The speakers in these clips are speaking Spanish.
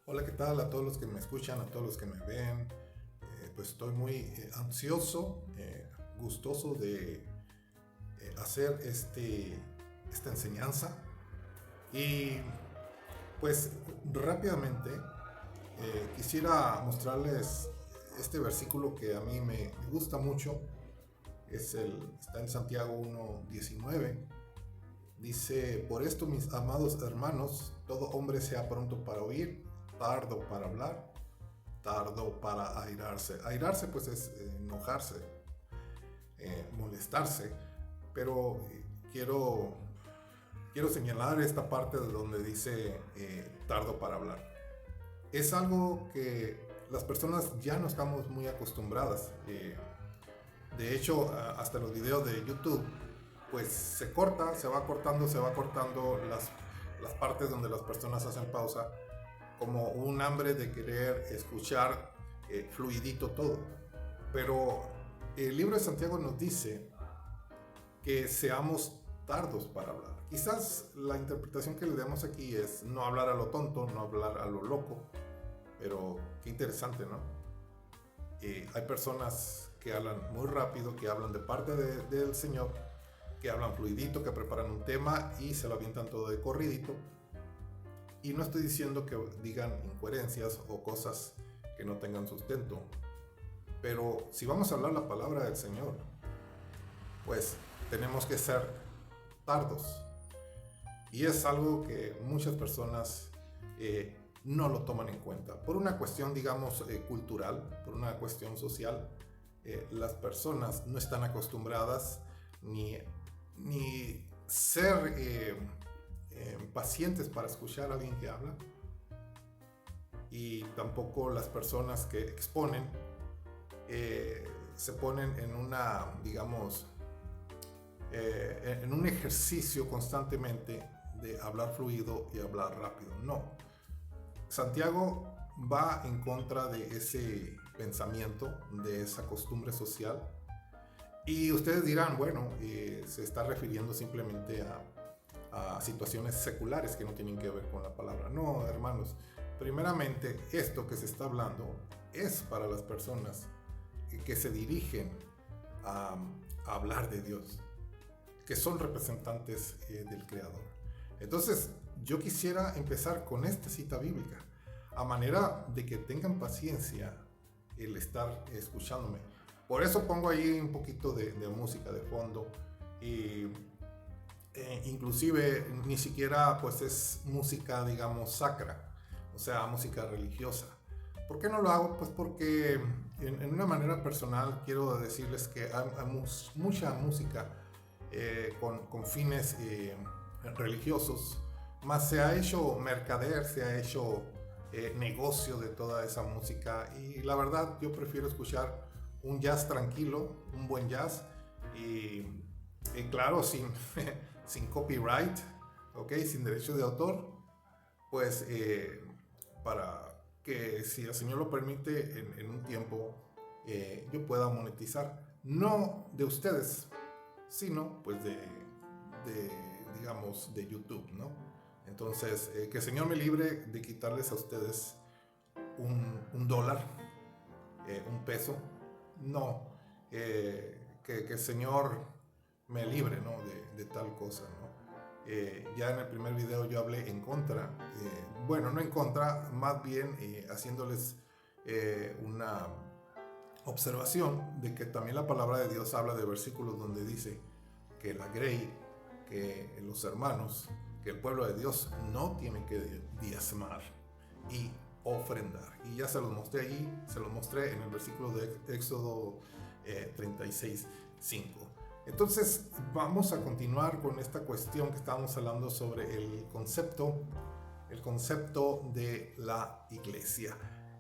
Hola, ¿qué tal? A todos los que me escuchan, a todos los que me ven. Pues estoy muy ansioso, gustoso de hacer esta enseñanza. Y pues rápidamente quisiera mostrarles este versículo que a mí me gusta mucho. Está en Santiago 1:19. Dice: por esto, mis amados hermanos, todo hombre sea pronto para oír, tardo para hablar, tardo para airarse. Airarse pues es enojarse, molestarse, pero quiero señalar esta parte de donde dice tardo para hablar. Es algo que las personas ya no estamos muy acostumbradas. De hecho, hasta los videos de YouTube, pues se va cortando las partes donde las personas hacen pausa, como un hambre de querer escuchar fluidito todo. Pero el libro de Santiago nos dice que seamos tardos para hablar. Quizás la interpretación que le damos aquí es no hablar a lo tonto, no hablar a lo loco, pero qué interesante, ¿no? Hay personas que hablan muy rápido, que hablan de parte del Señor, que hablan fluidito, que preparan un tema y se lo avientan todo de corridito. Y no estoy diciendo que digan incoherencias o cosas que no tengan sustento, pero si vamos a hablar la palabra del Señor, pues tenemos que ser tardos. Y es algo que muchas personas no lo toman en cuenta. Por una cuestión, digamos, cultural, por una cuestión social, las personas no están acostumbradas ni ser pacientes para escuchar a alguien que habla, y tampoco las personas que exponen se ponen en una, digamos, en un ejercicio constantemente de hablar fluido y hablar rápido. No. Santiago va en contra de ese pensamiento, de esa costumbre social. Y ustedes dirán, bueno, se está refiriendo simplemente a situaciones seculares que no tienen que ver con la palabra. No, hermanos. Primeramente, esto que se está hablando es para las personas que se dirigen a hablar de Dios, que son representantes del Creador. Entonces, yo quisiera empezar con esta cita bíblica, a manera de que tengan paciencia el estar escuchándome. Por eso pongo ahí un poquito de música de fondo, y inclusive ni siquiera pues es música, digamos, sacra, o sea, música religiosa. ¿Por qué no lo hago? Pues porque en una manera personal quiero decirles que hay mucha música con fines religiosos, más se ha hecho mercader, se ha hecho negocio de toda esa música, y la verdad yo prefiero escuchar un jazz tranquilo, un buen jazz, y claro, sin copyright, ¿ok? Sin derecho de autor, pues para que, si el Señor lo permite, en un tiempo yo pueda monetizar, no de ustedes, sino pues digamos, de YouTube, ¿no? Entonces, que el Señor me libre de quitarles a ustedes un dólar, un peso, no, que el Señor me libre, ¿no? de tal cosa, ¿no? Ya en el primer video yo hablé en contra, bueno, no en contra, más bien haciéndoles una observación de que también la palabra de Dios habla de versículos donde dice que la grey, que los hermanos, que el pueblo de Dios no tiene que diezmar y ofrendar. Y ya se los mostré allí, se los mostré en el versículo de Éxodo 36:5. Entonces vamos a continuar con esta cuestión que estábamos hablando sobre el concepto de la iglesia.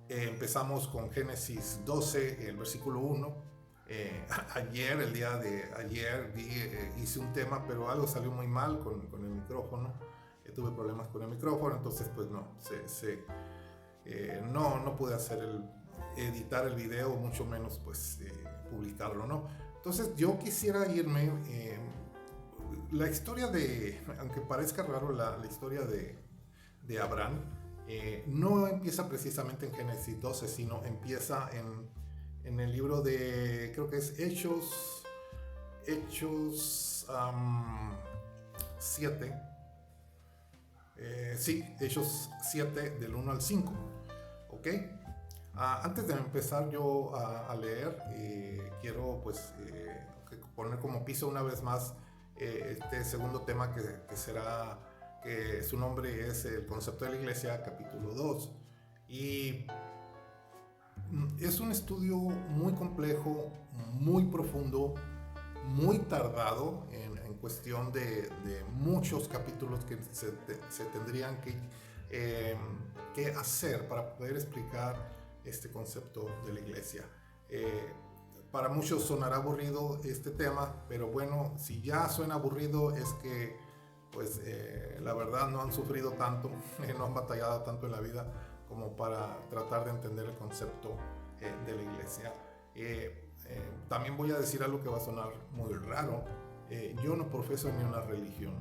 Empezamos con Génesis 12, el versículo 1. El día de ayer hice un tema, pero algo salió muy mal con el micrófono. Tuve problemas con el micrófono, entonces pues no pude editar el video, mucho menos pues publicarlo, ¿no? Entonces yo quisiera irme, la historia aunque parezca raro, la historia de Abraham, no empieza precisamente en Génesis 12, sino empieza en el libro de, creo que es Hechos 7. Sí, Hechos 7 del 1 al 5. ¿Ok? Antes de empezar yo a leer, quiero pues poner como piso una vez más este segundo tema que será, que su nombre es el concepto de la iglesia, capítulo 2. Y es un estudio muy complejo, muy profundo, muy tardado en cuestión de muchos capítulos que se tendrían que hacer para poder explicar este concepto de la iglesia. Para muchos sonará aburrido este tema, pero bueno, si ya suena aburrido es que pues la verdad no han sufrido tanto, no han batallado tanto en la vida como para tratar de entender el concepto de la iglesia. También voy a decir algo que va a sonar muy raro. Yo no profeso ni una religión,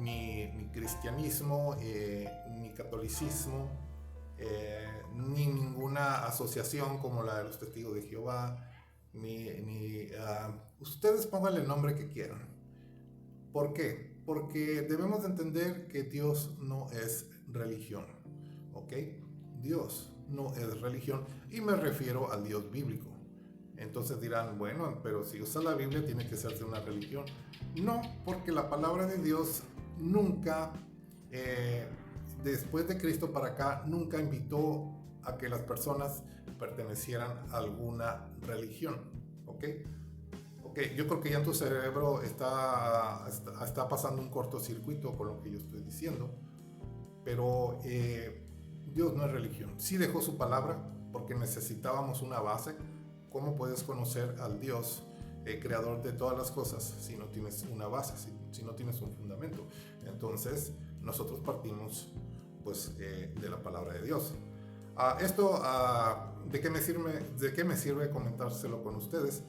ni cristianismo, ni catolicismo, ni ninguna asociación como la de los Testigos de Jehová, ustedes pónganle el nombre que quieran. ¿Por qué? Porque debemos de entender que Dios no es religión, ¿ok? Dios no es religión, y me refiero al Dios bíblico. Entonces dirán, bueno, pero si usa la Biblia tiene que ser de una religión. No, porque la palabra de Dios nunca, después de Cristo para acá, nunca invitó a que las personas pertenecieran a alguna religión, ¿ok? Yo creo que ya en tu cerebro está pasando un cortocircuito con lo que yo estoy diciendo, pero Dios no es religión. Sí dejó su palabra porque necesitábamos una base. ¿Cómo puedes conocer al Dios creador de todas las cosas si no tienes una base, si no tienes un fundamento? Entonces nosotros partimos pues de la palabra de Dios. ¿De qué me sirve comentárselo con ustedes?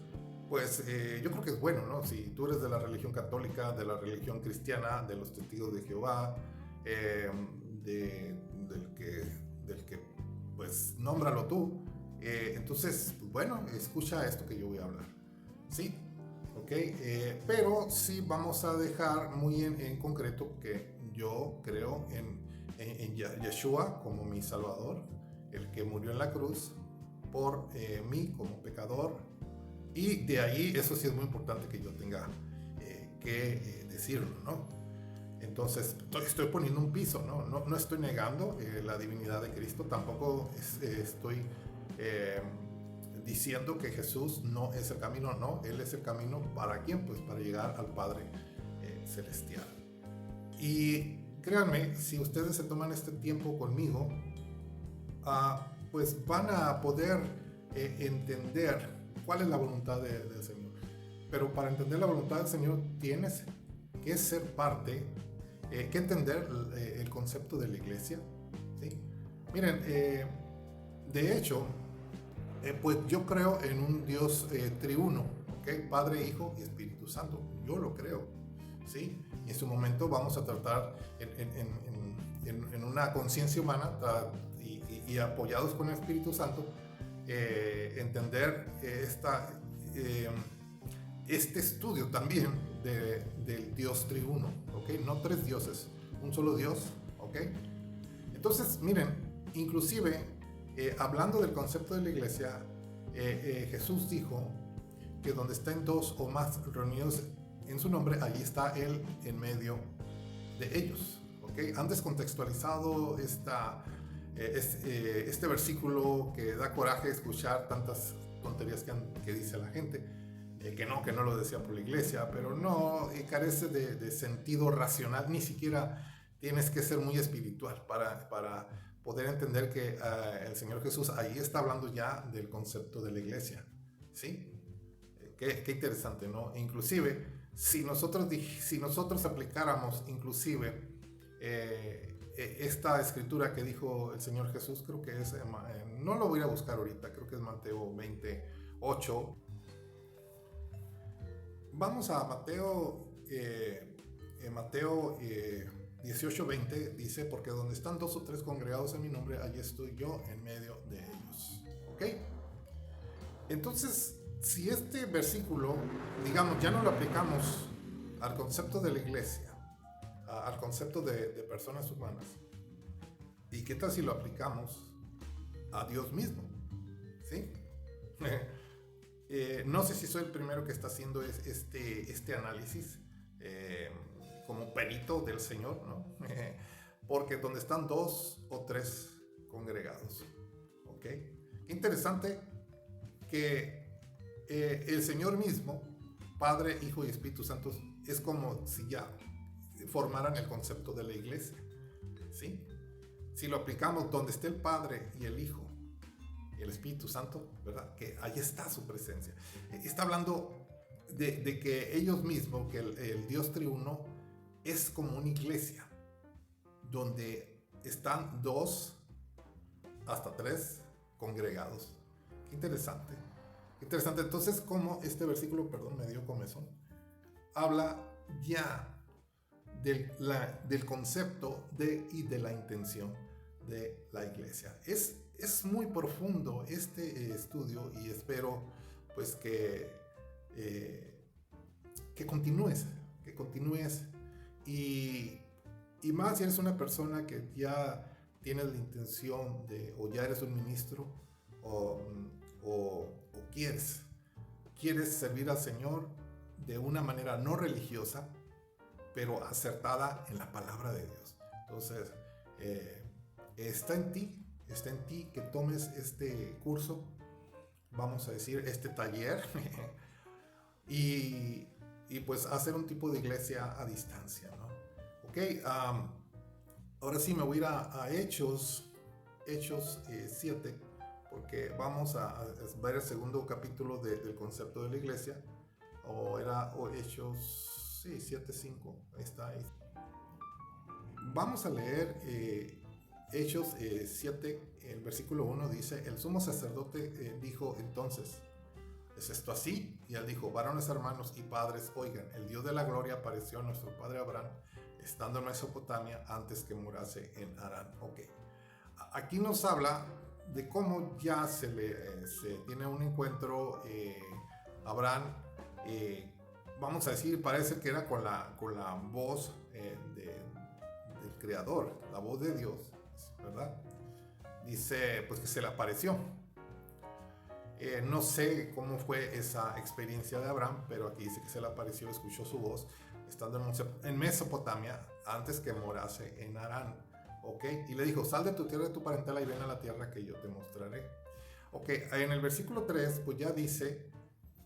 Pues yo creo que es bueno, ¿no? Si tú eres de la religión católica, de la religión cristiana, de los Testigos de Jehová, del que pues nómbralo tú. Entonces, bueno, escucha esto que yo voy a hablar, ¿sí? ¿Ok? Pero sí vamos a dejar muy en concreto que yo creo en Yeshua como mi Salvador, el que murió en la cruz por mí como pecador, y de ahí, eso sí es muy importante que yo tenga que decirlo, ¿no? Entonces, estoy poniendo un piso, ¿no? No estoy negando la divinidad de Cristo, tampoco estoy diciendo que Jesús no es el camino, no, Él es el camino. ¿Para quién? Pues para llegar al Padre Celestial. Y créanme, si ustedes se toman este tiempo conmigo, pues van a poder entender cuál es la voluntad del Señor. Pero para entender la voluntad del Señor tienes que ser parte, que entender el concepto de la iglesia, ¿sí? Miren, de hecho, pues yo creo en un Dios triuno, ¿okay? Padre, Hijo y Espíritu Santo. Yo lo creo, ¿sí? Y en su momento vamos a tratar en una conciencia humana y apoyados con el Espíritu Santo, entender este estudio también del Dios triuno, ¿ok? No tres dioses, un solo Dios, ¿ok? Entonces, miren, inclusive, hablando del concepto de la iglesia, Jesús dijo que donde estén dos o más reunidos en su nombre, allí está Él en medio de ellos, ¿ok? Han descontextualizado este versículo que da coraje escuchar tantas tonterías que dice la gente, que no lo decía por la iglesia, pero no, carece de sentido racional. Ni siquiera tienes que ser muy espiritual para poder entender que el Señor Jesús ahí está hablando ya del concepto de la iglesia, ¿sí? Qué interesante, ¿no? Inclusive, si nosotros aplicáramos inclusive esta escritura que dijo el Señor Jesús, creo que es, no lo voy a buscar ahorita, creo que es Mateo 28. Vamos a Mateo 18:20 dice, porque donde están 2 o 3 congregados en mi nombre, allí estoy yo en medio de ellos. ¿Ok? Entonces, si este versículo, digamos, ya no lo aplicamos al concepto de la iglesia, al concepto de personas humanas, ¿y qué tal si lo aplicamos a Dios mismo? ¿Sí? No sé si soy el primero que está haciendo este análisis como perito del Señor, ¿no? Porque donde están 2 o 3 congregados, ¿ok? Qué interesante que el Señor mismo, Padre, Hijo y Espíritu Santo, es como si ya formaran el concepto de la iglesia, ¿sí? Si lo aplicamos donde esté el Padre y el Hijo y el Espíritu Santo, ¿verdad? Que ahí está su presencia. Está hablando de que ellos mismos, que el Dios triuno es como una iglesia donde están 2 hasta 3 congregados. Qué interesante. Interesante. Entonces, como este versículo, me dio comezón, habla ya del concepto y de la intención de la iglesia. Es muy profundo este estudio y espero pues que continúes y más si eres una persona que ya tienes la intención o ya eres un ministro o quieres servir al Señor de una manera no religiosa, pero acertada en la palabra de Dios. Entonces, está en ti que tomes este curso, vamos a decir, este taller, y pues hacer un tipo de iglesia a distancia, ¿no? Ok, ahora sí me voy a ir a Hechos 7, porque vamos a ver el segundo capítulo del concepto de la iglesia, o Hechos 7:5, ahí está. Vamos a leer Hechos 7, el versículo 1 dice, el sumo sacerdote dijo entonces, ¿es esto así? Y él dijo, varones hermanos y padres, oigan, el Dios de la gloria apareció a nuestro padre Abraham, estando en Mesopotamia, antes que morase en Harán. Ok, aquí nos habla de cómo ya se tiene un encuentro Abraham, vamos a decir, parece que era con la voz del Creador, la voz de Dios, ¿verdad? Dice pues que se le apareció. No sé cómo fue esa experiencia de Abraham, pero aquí dice que se le apareció, escuchó su voz, estando en Mesopotamia, antes que morase en Harán. Ok, y le dijo, sal de tu tierra, de tu parentela, y ven a la tierra que yo te mostraré. Ok, en el versículo 3, pues ya dice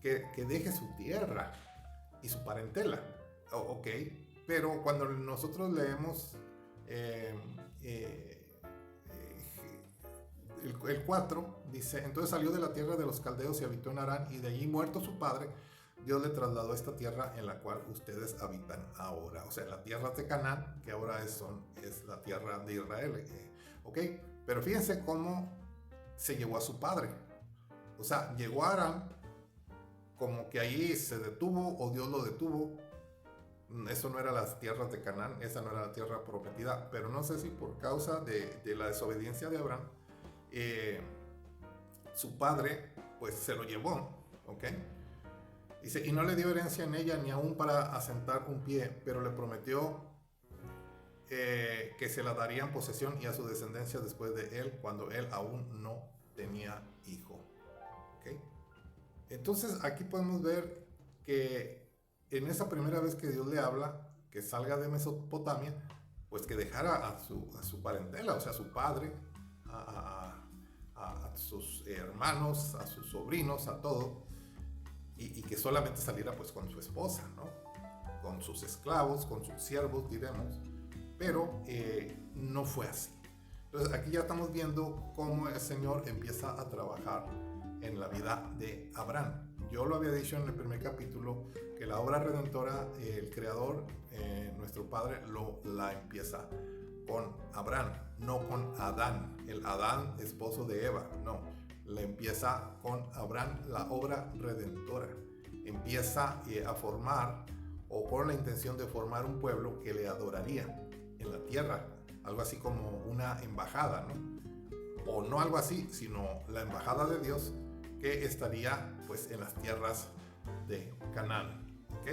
que deje su tierra y su parentela. Ok, pero cuando nosotros leemos el 4, dice, entonces salió de la tierra de los caldeos y habitó en Harán, y de allí, muerto su padre, Dios le trasladó a esta tierra en la cual ustedes habitan ahora. O sea, la tierra de Canaán, que ahora es la tierra de Israel. Ok, pero fíjense cómo se llevó a su padre. O sea, llegó a Harán, como que ahí se detuvo o Dios lo detuvo. Eso no era las tierras de Canaán, esa no era la tierra prometida, pero no sé si por causa de la desobediencia de Abraham, su padre pues se lo llevó, ¿ok? Dice, y no le dio herencia en ella ni aún para asentar un pie, pero le prometió que se la daría en posesión y a su descendencia después de él, cuando él aún no tenía hijo, ¿ok? Entonces aquí podemos ver que en esa primera vez que Dios le habla, que salga de Mesopotamia, pues que dejara a su parentela, o sea, a su padre, a sus hermanos, a sus sobrinos, a todo, y que solamente saliera pues con su esposa, ¿no? Con sus esclavos, con sus siervos, diremos, pero no fue así. Entonces aquí ya estamos viendo cómo el Señor empieza a trabajar en la vida de Abraham. Yo lo había dicho en el primer capítulo, que la obra redentora, el Creador, nuestro Padre, la empieza con Abraham, no con Adán, el Adán esposo de Eva, no, la empieza con Abraham, la obra redentora. Empieza a formar, o con la intención de formar un pueblo que le adoraría, en la tierra, algo así como una embajada, ¿no? O no algo así, sino la embajada de Dios que estaría pues en las tierras de Canaán, ¿ok?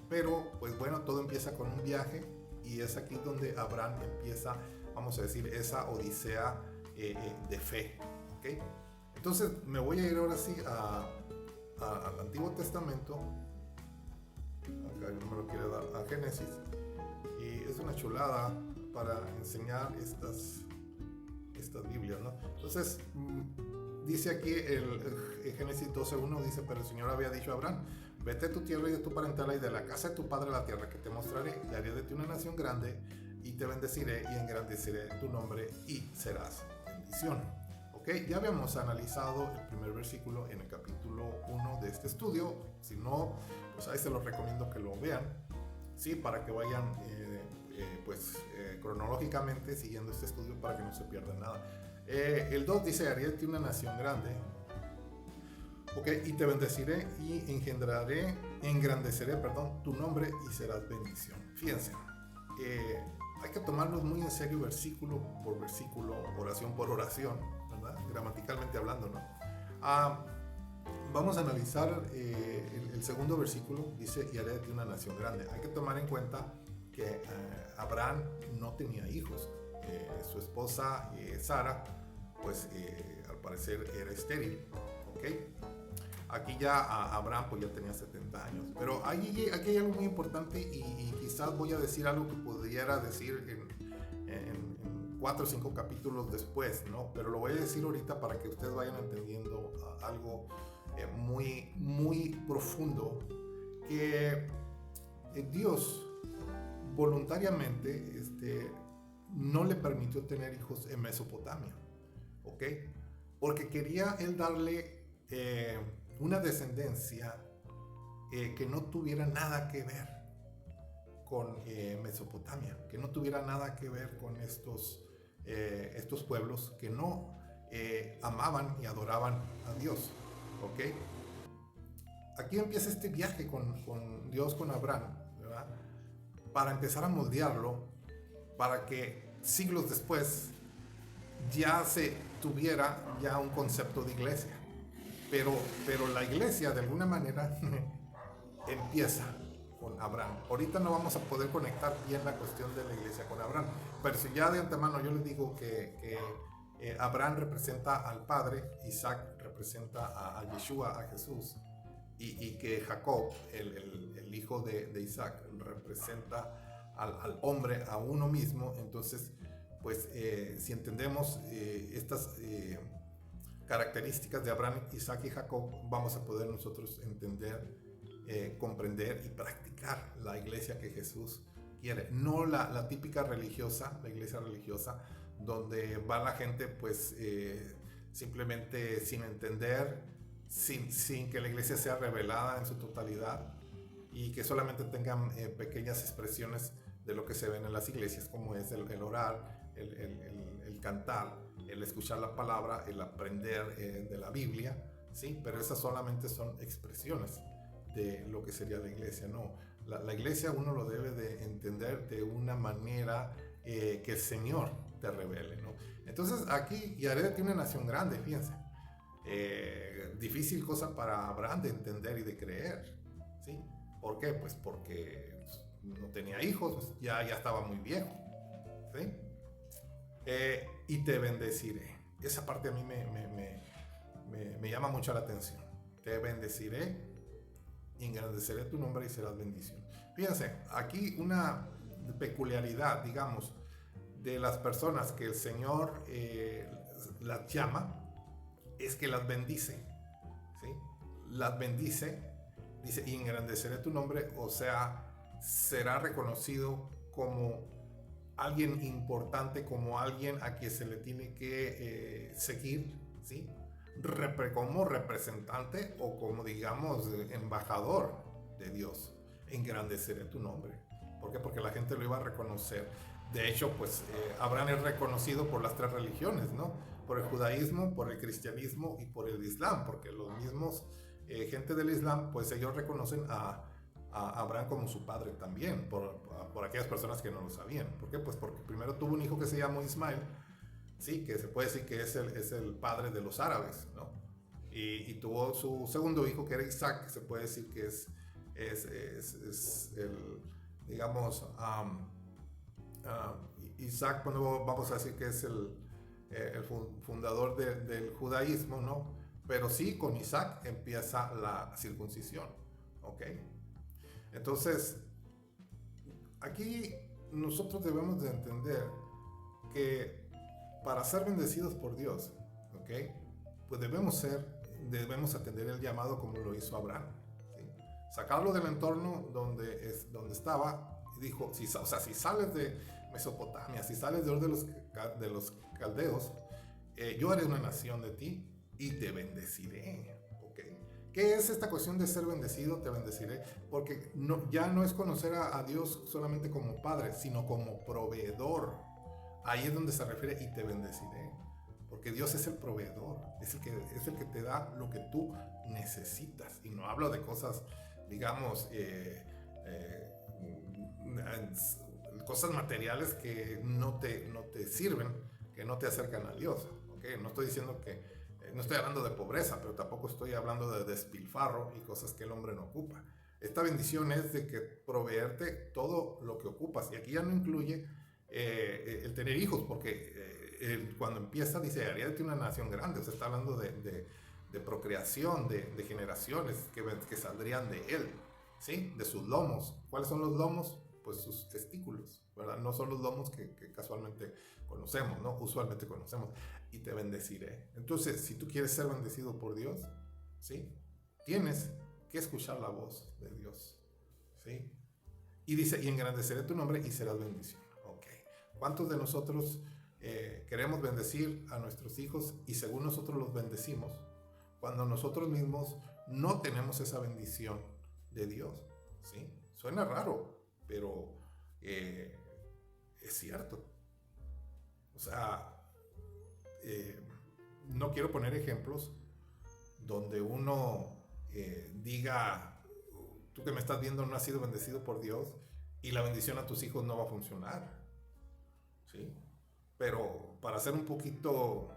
Pero pues bueno, todo empieza con un viaje y es aquí donde Abraham empieza, vamos a decir, esa odisea de fe, ¿ok? Entonces me voy a ir ahora sí al Antiguo Testamento. Acá no me lo quiere dar, a Génesis, y es una chulada para enseñar estas Biblias, ¿no? Entonces dice aquí el Génesis 12:1, dice: pero el Señor había dicho a Abraham: vete de tu tierra y de tu parentela y de la casa de tu padre a la tierra que te mostraré, y haré de ti una nación grande, y te bendeciré y engrandeceré tu nombre y serás bendición. Ok, ya habíamos analizado el primer versículo en el capítulo 1 de este estudio. Si no, pues ahí se los recomiendo que lo vean, sí, para que vayan cronológicamente siguiendo este estudio para que no se pierda nada. El 2 dice: haré de ti una nación grande, ok, y te bendeciré y engrandeceré tu nombre y serás bendición. Fíjense, hay que tomarlos muy en serio versículo por versículo, oración por oración, ¿verdad? Gramaticalmente hablando, ¿no? Vamos a analizar el segundo versículo. Dice: y haré de ti una nación grande. Hay que tomar en cuenta que Abraham no tenía hijos. Su esposa Sara, pues al parecer era estéril, ¿ok? Aquí ya Abraham pues ya tenía 70 años. Pero aquí hay algo muy importante y quizás voy a decir algo que pudiera decir en 4 o 5 capítulos después, ¿no? Pero lo voy a decir ahorita para que ustedes vayan entendiendo algo muy, muy profundo, que Dios voluntariamente no le permitió tener hijos en Mesopotamia, ¿ok? Porque quería él darle una descendencia que no tuviera nada que ver con Mesopotamia, que no tuviera nada que ver con estos pueblos que no amaban y adoraban a Dios, ¿ok? Aquí empieza este viaje con Dios, con Abraham, ¿verdad? Para empezar a moldearlo, para que siglos después ya se tuviera ya un concepto de iglesia. Pero la iglesia de alguna manera empieza con Abraham. Ahorita no vamos a poder conectar bien la cuestión de la iglesia con Abraham, pero si ya de antemano yo les digo que Abraham representa al Padre, Isaac representa a Yeshua, a Jesús, y que Jacob, el hijo de Isaac, representa al hombre, a uno mismo. Entonces, pues si entendemos estas características de Abraham, Isaac y Jacob, vamos a poder nosotros entender, comprender y practicar la iglesia que Jesús quiere. No la típica religiosa, la iglesia religiosa, donde va la gente pues simplemente sin entender, sin que la iglesia sea revelada en su totalidad, y que solamente tengan pequeñas expresiones de lo que se ven en las iglesias, como es el orar, el cantar, el escuchar la palabra, el aprender de la Biblia, ¿sí? Pero esas solamente son expresiones de lo que sería la iglesia. No, la iglesia uno lo debe de entender de una manera que el Señor te revele, ¿no? Entonces aquí: y haré de ti una nación grande. Fíjense, difícil cosa para Abraham de entender y de creer, ¿sí? ¿Por qué? Pues porque no tenía hijos, ya estaba muy viejo, ¿sí? Y te bendeciré. Esa parte a mí me llama mucho la atención. Te bendeciré, engrandeceré tu nombre y serás bendición. Fíjense, aquí una peculiaridad, digamos, de las personas que el Señor las llama, es que las bendice, ¿sí? Las bendice, dice: y engrandeceré tu nombre, o sea, será reconocido como alguien importante, como alguien a quien se le tiene que seguir, ¿sí? Como representante o como, digamos, embajador de Dios. Engrandeceré tu nombre. ¿Por qué? Porque la gente lo iba a reconocer. De hecho, pues Abraham es reconocido por las 3 religiones, ¿no? Por el judaísmo, por el cristianismo y por el islam, porque los mismos gente del islam, pues ellos reconocen a a Abraham como su padre también, por aquellas personas que no lo sabían. ¿Por qué? Pues porque primero tuvo un hijo que se llamó Ismael, sí, que se puede decir que es el padre de los árabes, ¿no? Y tuvo su segundo hijo, que era Isaac, que se puede decir que es el, digamos, Isaac, bueno, vamos a decir que es el fundador del judaísmo, ¿no? Pero sí, con Isaac empieza la circuncisión, ¿ok? Entonces, aquí nosotros debemos de entender que para ser bendecidos por Dios, ¿ok? Pues debemos atender el llamado como lo hizo Abraham, ¿sí? Sacarlo del entorno donde estaba, y dijo, si sales de Mesopotamia, si sales de los caldeos, yo haré una nación de ti y te bendeciré, ¿ok? ¿Qué es esta cuestión de ser bendecido? Te bendeciré, porque ya no es conocer a Dios solamente como Padre, sino como proveedor. Ahí es donde se refiere y te bendeciré, porque Dios es el proveedor, es el que te da lo que tú necesitas. Y no hablo de cosas, digamos, cosas materiales que no te sirven, que no te acercan a Dios, ¿okay? No estoy diciendo que no estoy hablando de pobreza, pero tampoco estoy hablando de despilfarro y cosas que el hombre no ocupa. Esta bendición es de que proveerte todo lo que ocupas. Y aquí ya no incluye el tener hijos, porque cuando empieza dice, haría de ti una nación grande. O sea, está hablando de procreación, de generaciones que saldrían de él, ¿sí? De sus lomos. ¿Cuáles son los lomos? Pues sus testículos, ¿verdad? No son los lomos que casualmente conocemos, ¿no? Usualmente conocemos. Y te bendeciré. Entonces, si tú quieres ser bendecido por Dios, ¿sí? Tienes que escuchar la voz de Dios, ¿sí? Y dice, y engrandeceré tu nombre y serás bendición. Ok. ¿Cuántos de nosotros queremos bendecir a nuestros hijos y según nosotros los bendecimos, cuando nosotros mismos no tenemos esa bendición de Dios? ¿Sí? Suena raro, pero es cierto. O sea, no quiero poner ejemplos donde uno diga, tú que me estás viendo no has sido bendecido por Dios y la bendición a tus hijos no va a funcionar, ¿sí? Pero para ser un poquito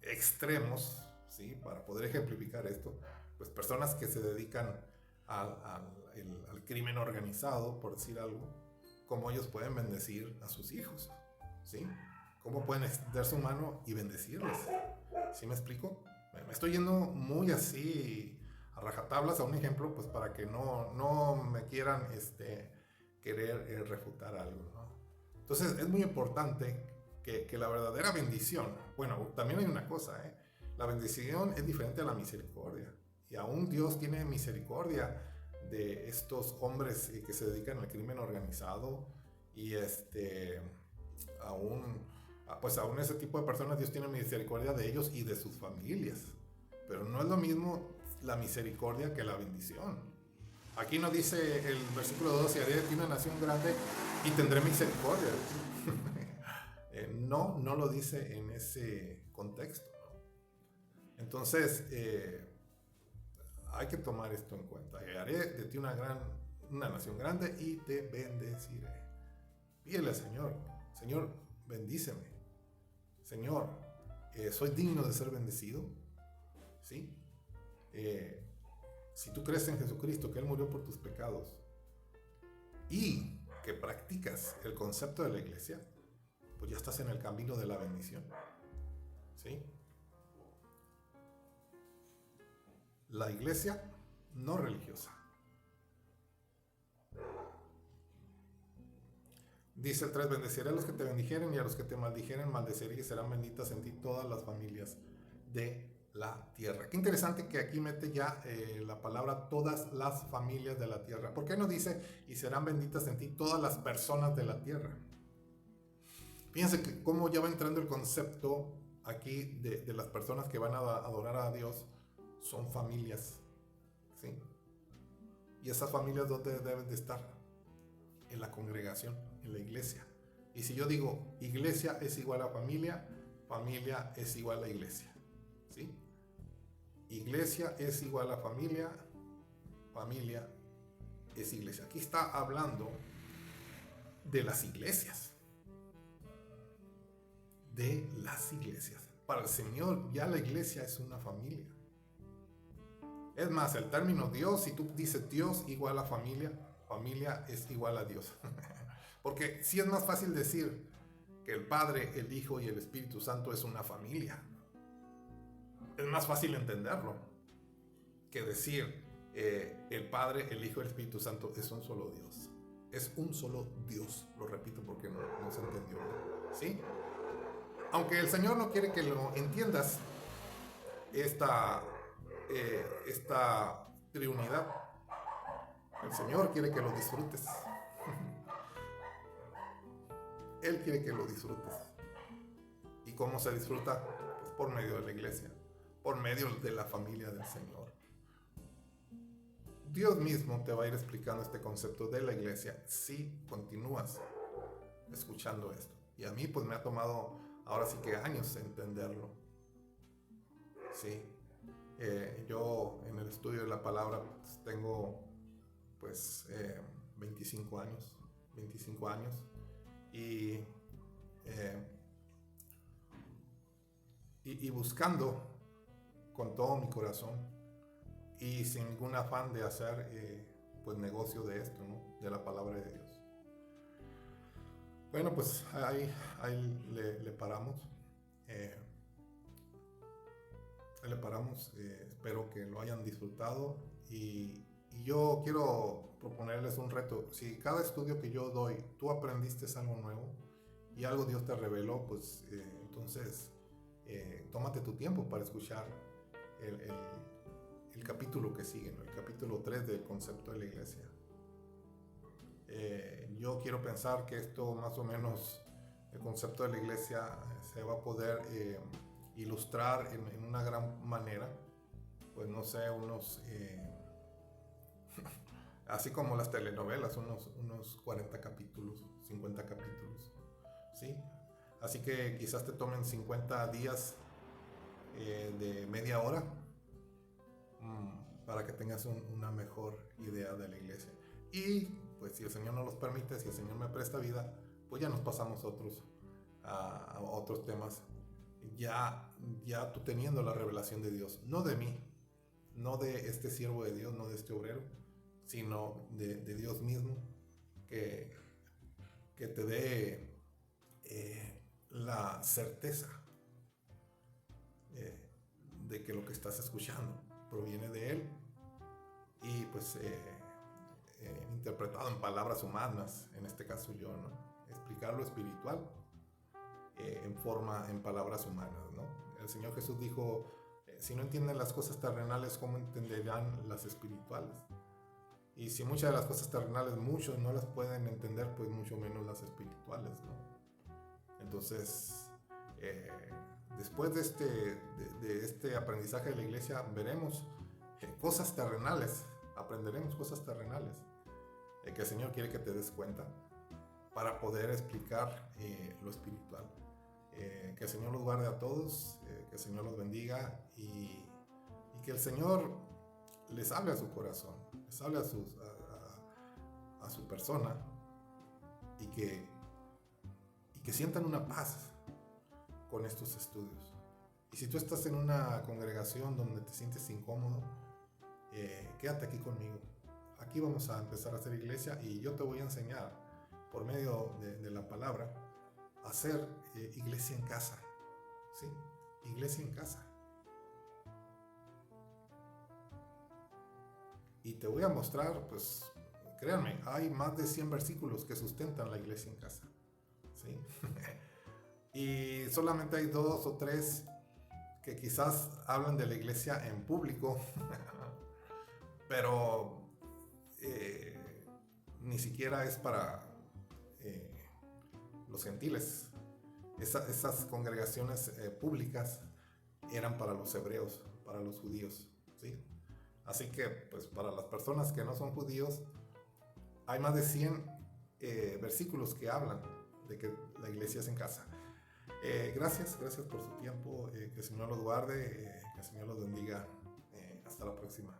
extremos, ¿sí? Para poder ejemplificar esto, pues personas que se dedican al crimen organizado, por decir algo, cómo ellos pueden bendecir a sus hijos, ¿sí? Cómo pueden extender su mano y bendecirles. ¿Sí me explico? Me estoy yendo muy así a rajatablas a un ejemplo, pues para que no me quieran querer refutar algo, ¿no? Entonces es muy importante que la verdadera bendición, bueno, también hay una cosa, la bendición es diferente a la misericordia. Y aún Dios tiene misericordia de estos hombres que se dedican al crimen organizado y aún ese tipo de personas Dios tiene misericordia de ellos y de sus familias. Pero no es lo mismo la misericordia que la bendición. Aquí nos dice el versículo 2, y haré de ti una nación grande y tendré misericordia. No lo dice en ese contexto, ¿no? Entonces, hay que tomar esto en cuenta. Haré de ti una nación grande y te bendeciré. Pídele al Señor, Señor, bendíceme. Señor, soy digno de ser bendecido, ¿sí? Si tú crees en Jesucristo, que Él murió por tus pecados y que practicas el concepto de la iglesia, pues ya estás en el camino de la bendición, ¿sí? La iglesia no religiosa. Dice el 3, bendeciré a los que te bendijeren y a los que te maldijeren maldeciré y serán benditas en ti todas las familias de la tierra. Qué interesante que aquí mete ya la palabra todas las familias de la tierra. ¿Por qué no dice y serán benditas en ti todas las personas de la tierra? Fíjense que cómo ya va entrando el concepto aquí de las personas que van a adorar a Dios son familias, ¿sí? Y esas familias, ¿dónde deben de estar? En la congregación, en la iglesia. Y si yo digo iglesia es igual a familia, familia es igual a iglesia, ¿sí? Iglesia es igual a familia, familia es iglesia. Aquí está hablando de las iglesias. De las iglesias. Para el Señor ya la iglesia es una familia. Es más, el término Dios, si tú dices Dios igual a familia, familia es igual a Dios. Porque sí es más fácil decir que el Padre, el Hijo y el Espíritu Santo es una familia. Es más fácil entenderlo que decir el Padre, el Hijo y el Espíritu Santo es un solo Dios. Es un solo Dios. Lo repito porque no se entendió. ¿Sí? Aunque el Señor no quiere que lo entiendas, esta triunidad, el Señor quiere que lo disfrutes. Él quiere que lo disfrutes. ¿Y cómo se disfruta? Pues por medio de la iglesia, por medio de la familia del Señor. Dios mismo te va a ir explicando este concepto de la iglesia si continúas escuchando esto. Y a mí pues me ha tomado ahora sí que años entenderlo. Sí. Yo en el estudio de la palabra pues, tengo pues 25 años y buscando con todo mi corazón y sin ningún afán de hacer pues negocio de esto, ¿no? De la palabra de Dios. Bueno, pues ahí le paramos. Espero que lo hayan disfrutado y yo quiero proponerles un reto. Si cada estudio que yo doy tú aprendiste algo nuevo y algo Dios te reveló, pues entonces tómate tu tiempo para escuchar el capítulo que sigue, ¿no? El capítulo 3 del concepto de la iglesia. Yo quiero pensar que esto más o menos, el concepto de la iglesia se va a poder ilustrar en una gran manera, pues no sé, así como las telenovelas, unos 40 capítulos, 50 capítulos, ¿sí? Así que quizás te tomen 50 días de media hora para que tengas una mejor idea de la iglesia. Y pues si el Señor nos los permite, si el Señor me presta vida, pues ya nos pasamos a otros temas. Ya tú teniendo la revelación de Dios, no de mí, no de este siervo de Dios, no de este obrero, sino de Dios mismo, que te dé la certeza de que lo que estás escuchando proviene de Él y pues interpretado en palabras humanas, en este caso yo, ¿no? Explicar lo espiritual en palabras humanas, ¿no? El Señor Jesús dijo, si no entienden las cosas terrenales, ¿cómo entenderán las espirituales? Y si muchas de las cosas terrenales muchos no las pueden entender, pues mucho menos las espirituales, ¿no? Entonces, después de este aprendizaje de la iglesia, veremos cosas terrenales, aprenderemos cosas terrenales, que el Señor quiere que te des cuenta para poder explicar lo espiritual. Que el Señor los guarde a todos, que el Señor los bendiga y que el Señor les hable a su corazón, les hable a su persona y que sientan una paz con estos estudios. Y si tú estás en una congregación donde te sientes incómodo, quédate aquí conmigo. Aquí vamos a empezar a hacer iglesia y yo te voy a enseñar por medio de la palabra a hacer iglesia en casa. ¿Sí? Iglesia en casa. Y te voy a mostrar, pues, créanme, hay más de 100 versículos que sustentan la iglesia en casa. ¿Sí? Y solamente hay 2 o 3 que quizás hablan de la iglesia en público, pero ni siquiera es para los gentiles. Esas congregaciones públicas eran para los hebreos, para los judíos, ¿sí? Así que, pues, para las personas que no son judíos, hay más de 100 versículos que hablan de que la iglesia es en casa. Gracias por su tiempo, que el Señor los guarde, que el Señor los bendiga. Hasta la próxima.